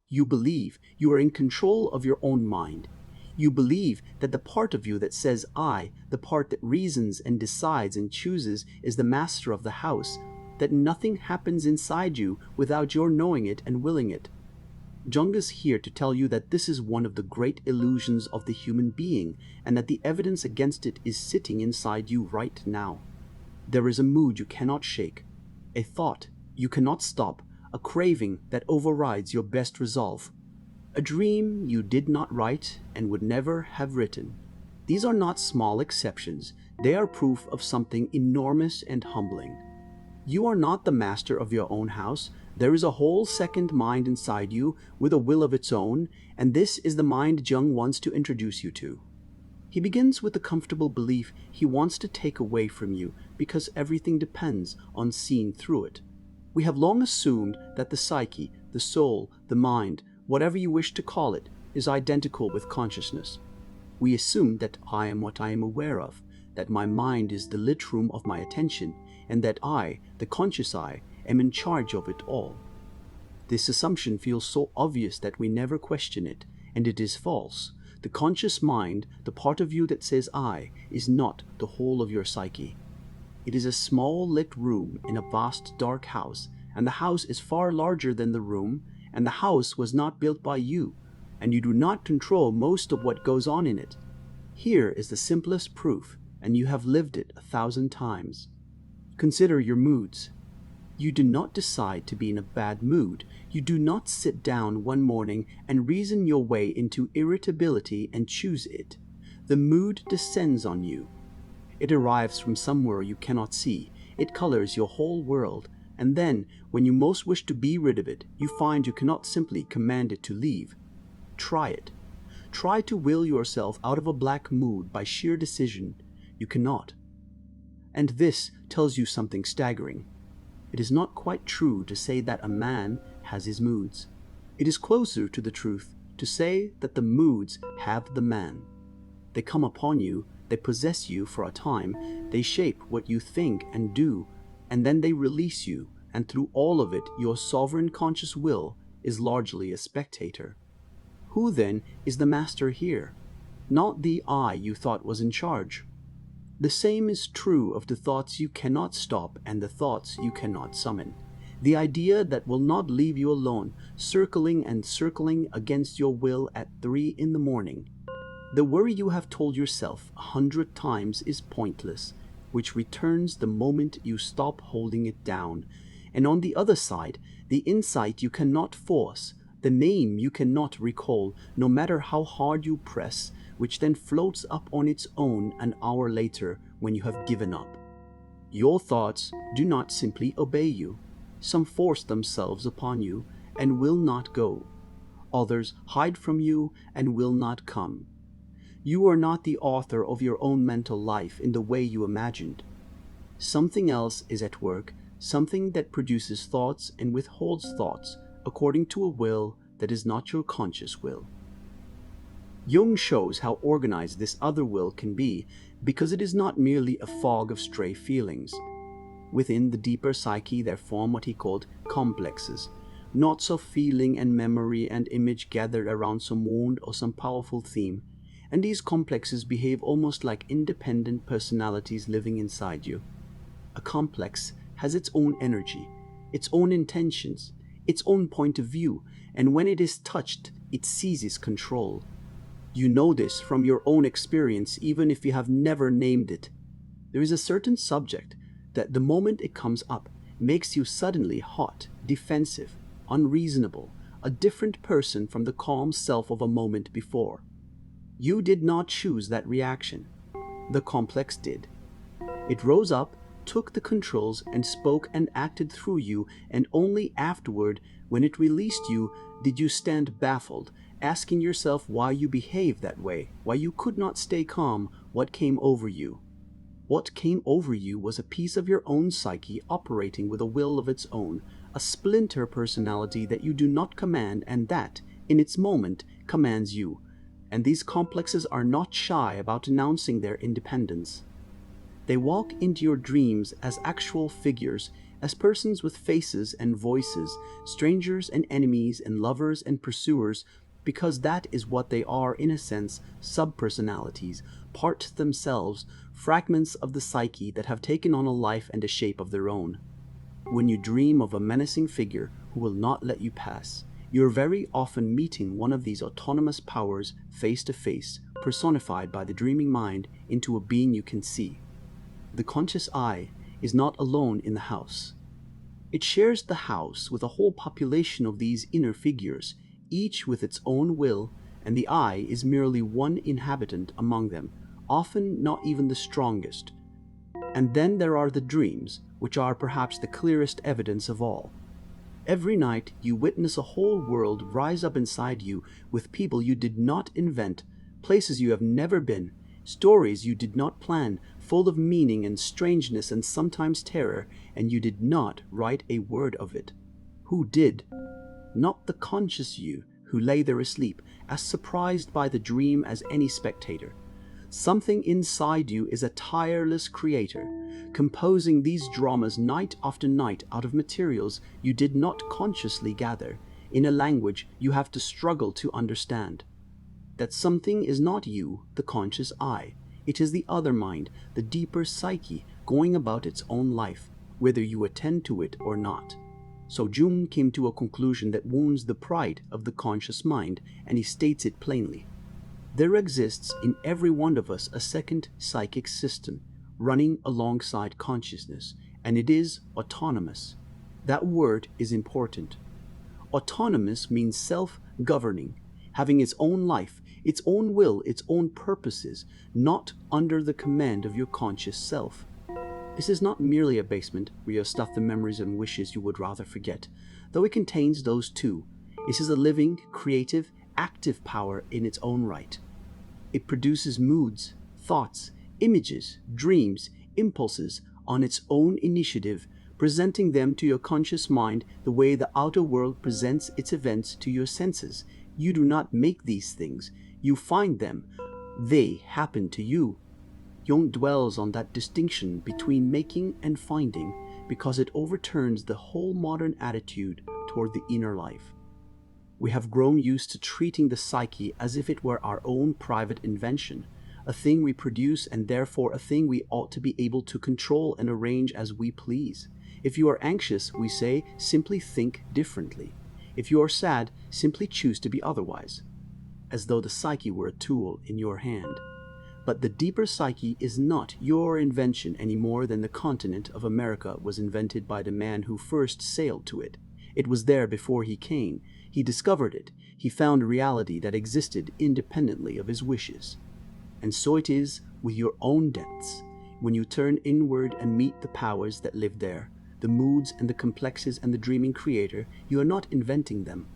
You believe you are in control of your own mind. You believe that the part of you that says I, the part that reasons and decides and chooses, is the master of the house, that nothing happens inside you without your knowing it and willing it. Jung is here to tell you that this is one of the great illusions of the human being, and that the evidence against it is sitting inside you right now. There is a mood you cannot shake, a thought you cannot stop, a craving that overrides your best resolve, a dream you did not write and would never have written. These are not small exceptions, they are proof of something enormous and humbling. You are not the master of your own house. There is a whole second mind inside you with a will of its own, and this is the mind Jung wants to introduce you to. He begins with the comfortable belief he wants to take away from you because everything depends on seeing through it. We have long assumed that the psyche, the soul, the mind, whatever you wish to call it, is identical with consciousness. We assume that I am what I am aware of, that my mind is the lit room of my attention, and that I, the conscious I, am in charge of it all. This assumption feels so obvious that we never question it, and it is false. The conscious mind, the part of you that says I, is not the whole of your psyche. It is a small lit room in a vast dark house, and the house is far larger than the room, and the house was not built by you, and you do not control most of what goes on in it. Here is the simplest proof, and you have lived it 1,000 times. Consider your moods. You do not decide to be in a bad mood. You do not sit down one morning and reason your way into irritability and choose it. The mood descends on you. It arrives from somewhere you cannot see. It colors your whole world, and then, when you most wish to be rid of it, you find you cannot simply command it to leave. Try it. Try to will yourself out of a black mood by sheer decision. You cannot. And this tells you something staggering. It is not quite true to say that a man has his moods. It is closer to the truth to say that the moods have the man. They come upon you, they possess you for a time, they shape what you think and do, and then they release you, and through all of it your sovereign conscious will is largely a spectator. Who then is the master here? Not the I you thought was in charge. The same is true of the thoughts you cannot stop and the thoughts you cannot summon. The idea that will not leave you alone, circling and circling against your will at 3 in the morning. The worry you have told yourself 100 times is pointless, which returns the moment you stop holding it down. And on the other side, the insight you cannot force, the name you cannot recall, no matter how hard you press, which then floats up on its own an hour later when you have given up. Your thoughts do not simply obey you. Some force themselves upon you and will not go. Others hide from you and will not come. You are not the author of your own mental life in the way you imagined. Something else is at work, something that produces thoughts and withholds thoughts according to a will that is not your conscious will. Jung shows how organized this other will can be because it is not merely a fog of stray feelings. Within the deeper psyche there form what he called complexes, knots of feeling and memory and image gathered around some wound or some powerful theme, and these complexes behave almost like independent personalities living inside you. A complex has its own energy, its own intentions, its own point of view, and when it is touched, it seizes control. You know this from your own experience even if you have never named it. There is a certain subject that the moment it comes up makes you suddenly hot, defensive, unreasonable, a different person from the calm self of a moment before. You did not choose that reaction. The complex did. It rose up, took the controls, and spoke and acted through you, and only afterward, when it released you, did you stand baffled, asking yourself why you behaved that way, why you could not stay calm, what came over you. What came over you was a piece of your own psyche operating with a will of its own, a splinter personality that you do not command and that, in its moment, commands you. And these complexes are not shy about announcing their independence. They walk into your dreams as actual figures, as persons with faces and voices, strangers and enemies and lovers and pursuers, because that is what they are in a sense, subpersonalities, parts themselves, fragments of the psyche that have taken on a life and a shape of their own. When you dream of a menacing figure who will not let you pass, you are very often meeting one of these autonomous powers face to face, personified by the dreaming mind into a being you can see. The conscious I is not alone in the house. It shares the house with a whole population of these inner figures, each with its own will, and the I is merely one inhabitant among them, often not even the strongest. And then there are the dreams, which are perhaps the clearest evidence of all. Every night you witness a whole world rise up inside you with people you did not invent, places you have never been, stories you did not plan, full of meaning and strangeness and sometimes terror, and you did not write a word of it. Who did? Not the conscious you, who lay there asleep, as surprised by the dream as any spectator. Something inside you is a tireless creator, composing these dramas night after night out of materials you did not consciously gather, in a language you have to struggle to understand. That something is not you, the conscious I. It is the other mind, the deeper psyche, going about its own life, whether you attend to it or not. So Jung came to a conclusion that wounds the pride of the conscious mind, and he states it plainly. There exists in every one of us a second psychic system, running alongside consciousness, and it is autonomous. That word is important. Autonomous means self-governing, having its own life, its own will, its own purposes, not under the command of your conscious self. This is not merely a basement where you stuff the memories and wishes you would rather forget, though it contains those too. This is a living, creative, active power in its own right. It produces moods, thoughts, images, dreams, impulses on its own initiative, presenting them to your conscious mind the way the outer world presents its events to your senses. You do not make these things. You find them. They happen to you. Jung dwells on that distinction between making and finding because it overturns the whole modern attitude toward the inner life. We have grown used to treating the psyche as if it were our own private invention, a thing we produce and therefore a thing we ought to be able to control and arrange as we please. If you are anxious, we say, simply think differently. If you are sad, simply choose to be otherwise, as though the psyche were a tool in your hand. But the deeper psyche is not your invention any more than the continent of America was invented by the man who first sailed to it. It was there before he came. He discovered it. He found a reality that existed independently of his wishes. And so it is with your own depths. When you turn inward and meet the powers that live there, the moods and the complexes and the dreaming creator, you are not inventing them.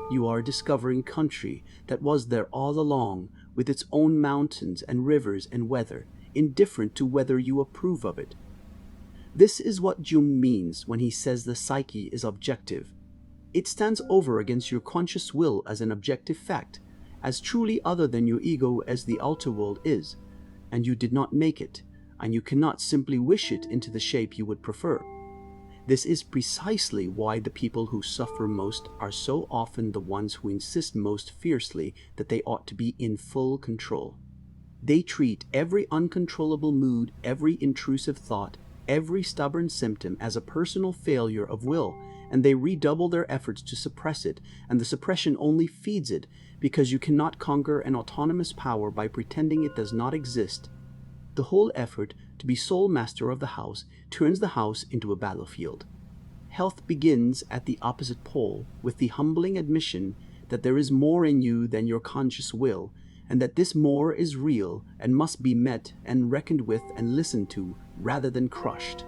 You are discovering country that was there all along, with its own mountains and rivers and weather, indifferent to whether you approve of it. This is what Jung means when he says the psyche is objective. It stands over against your conscious will as an objective fact, as truly other than your ego as the outer world is, and you did not make it, and you cannot simply wish it into the shape you would prefer. This is precisely why the people who suffer most are so often the ones who insist most fiercely that they ought to be in full control. They treat every uncontrollable mood, every intrusive thought, every stubborn symptom as a personal failure of will, and they redouble their efforts to suppress it, and the suppression only feeds it, because you cannot conquer an autonomous power by pretending it does not exist. The whole effort to be sole master of the house turns the house into a battlefield. Health begins at the opposite pole with the humbling admission that there is more in you than your conscious will, and that this more is real and must be met and reckoned with and listened to rather than crushed.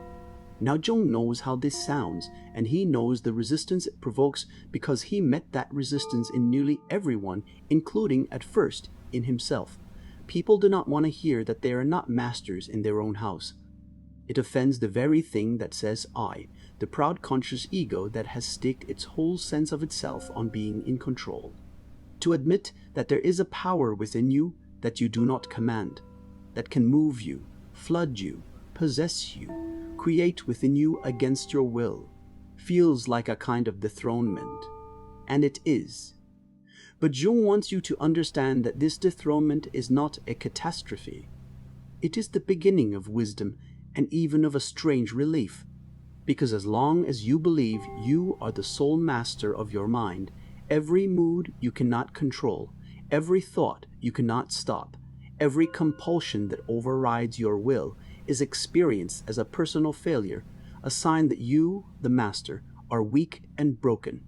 Now Jung knows how this sounds, and he knows the resistance it provokes because he met that resistance in nearly everyone, including, at first, in himself. People do not want to hear that they are not masters in their own house. It offends the very thing that says I, the proud conscious ego that has staked its whole sense of itself on being in control. To admit that there is a power within you that you do not command, that can move you, flood you, possess you, create within you against your will, feels like a kind of dethronement, and it is. But Jung wants you to understand that this dethronement is not a catastrophe. It is the beginning of wisdom and even of a strange relief, because as long as you believe you are the sole master of your mind, every mood you cannot control, every thought you cannot stop, every compulsion that overrides your will is experienced as a personal failure, a sign that you, the master, are weak and broken.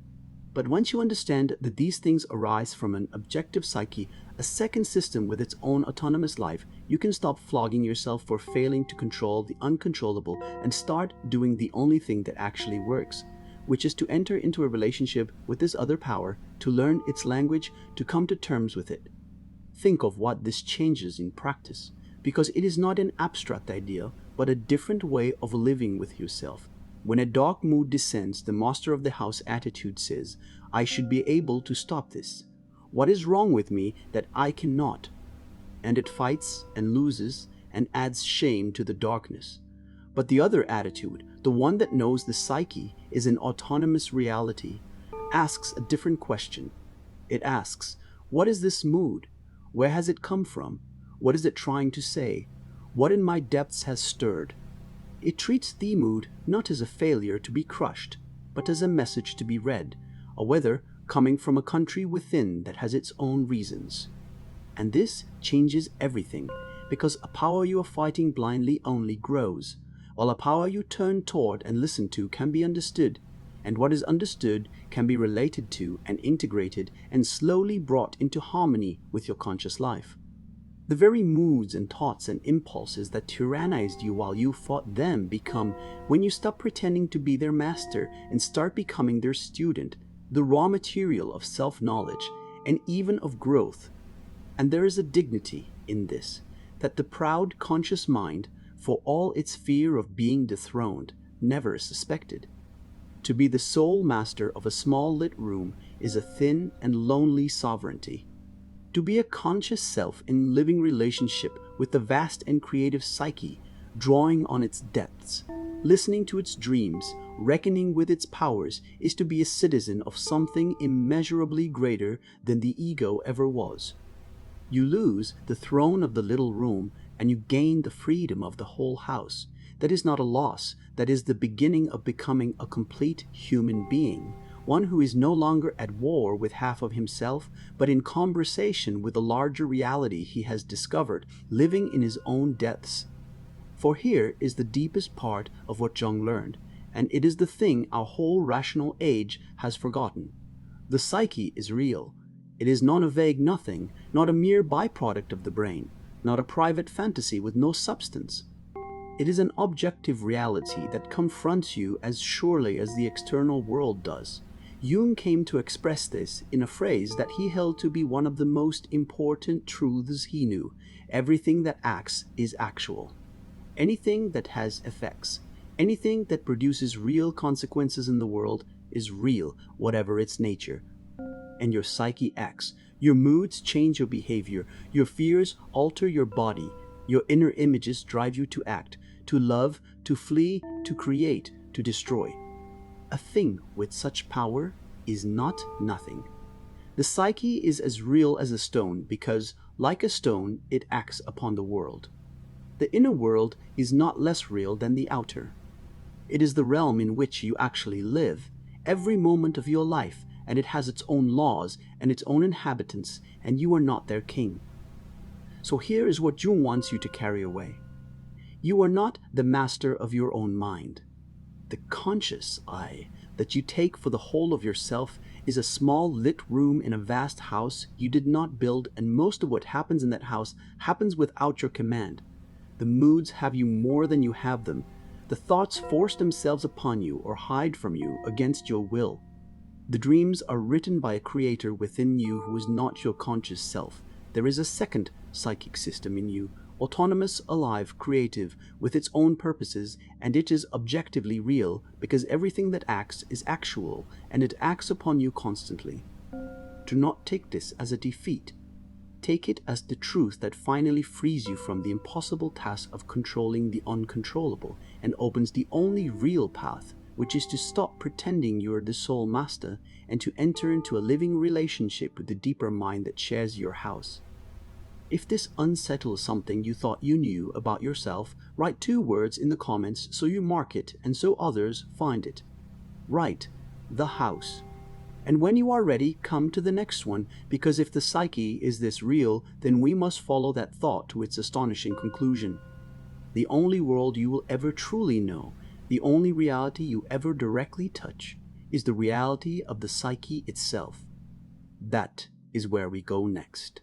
But once you understand that these things arise from an objective psyche, a second system with its own autonomous life, you can stop flogging yourself for failing to control the uncontrollable and start doing the only thing that actually works, which is to enter into a relationship with this other power, to learn its language, to come to terms with it. Think of what this changes in practice, because it is not an abstract idea, but a different way of living with yourself. When a dark mood descends, the master of the house attitude says, I should be able to stop this. What is wrong with me that I cannot? And it fights and loses and adds shame to the darkness. But the other attitude, the one that knows the psyche is an autonomous reality, asks a different question. It asks, what is this mood? Where has it come from? What is it trying to say? What in my depths has stirred? It treats the mood not as a failure to be crushed, but as a message to be read, a weather coming from a country within that has its own reasons. And this changes everything, because a power you are fighting blindly only grows, while a power you turn toward and listen to can be understood, and what is understood can be related to and integrated and slowly brought into harmony with your conscious life. The very moods and thoughts and impulses that tyrannized you while you fought them become, when you stop pretending to be their master and start becoming their student, the raw material of self-knowledge and even of growth. And there is a dignity in this, that the proud conscious mind, for all its fear of being dethroned, never suspected. To be the sole master of a small lit room is a thin and lonely sovereignty. To be a conscious self in living relationship with the vast and creative psyche, drawing on its depths, listening to its dreams, reckoning with its powers, is to be a citizen of something immeasurably greater than the ego ever was. You lose the throne of the little room and you gain the freedom of the whole house. That is not a loss, that is the beginning of becoming a complete human being, one who is no longer at war with half of himself, but in conversation with the larger reality he has discovered, living in his own depths. For here is the deepest part of what Jung learned, and it is the thing our whole rational age has forgotten. The psyche is real. It is not a vague nothing, not a mere byproduct of the brain, not a private fantasy with no substance. It is an objective reality that confronts you as surely as the external world does. Jung came to express this in a phrase that he held to be one of the most important truths he knew. Everything that acts is actual. Anything that has effects, anything that produces real consequences in the world is real, whatever its nature. And your psyche acts. Your moods change your behavior. Your fears alter your body. Your inner images drive you to act, to love, to flee, to create, to destroy. A thing with such power is not nothing. The psyche is as real as a stone because, like a stone, it acts upon the world. The inner world is not less real than the outer. It is the realm in which you actually live, every moment of your life, and it has its own laws and its own inhabitants, and you are not their king. So here is what Jung wants you to carry away. You are not the master of your own mind. The conscious I that you take for the whole of yourself is a small lit room in a vast house you did not build, and most of what happens in that house happens without your command. The moods have you more than you have them. The thoughts force themselves upon you or hide from you against your will. The dreams are written by a creator within you who is not your conscious self. There is a second psychic system in you, autonomous, alive, creative, with its own purposes, and it is objectively real because everything that acts is actual, and it acts upon you constantly. Do not take this as a defeat. Take it as the truth that finally frees you from the impossible task of controlling the uncontrollable and opens the only real path, which is to stop pretending you are the sole master and to enter into a living relationship with the deeper mind that shares your house. If this unsettles something you thought you knew about yourself, write 2 words in the comments so you mark it and so others find it. Write, the house. And when you are ready, come to the next one, because if the psyche is this real, then we must follow that thought to its astonishing conclusion. The only world you will ever truly know, the only reality you ever directly touch, is the reality of the psyche itself. That is where we go next.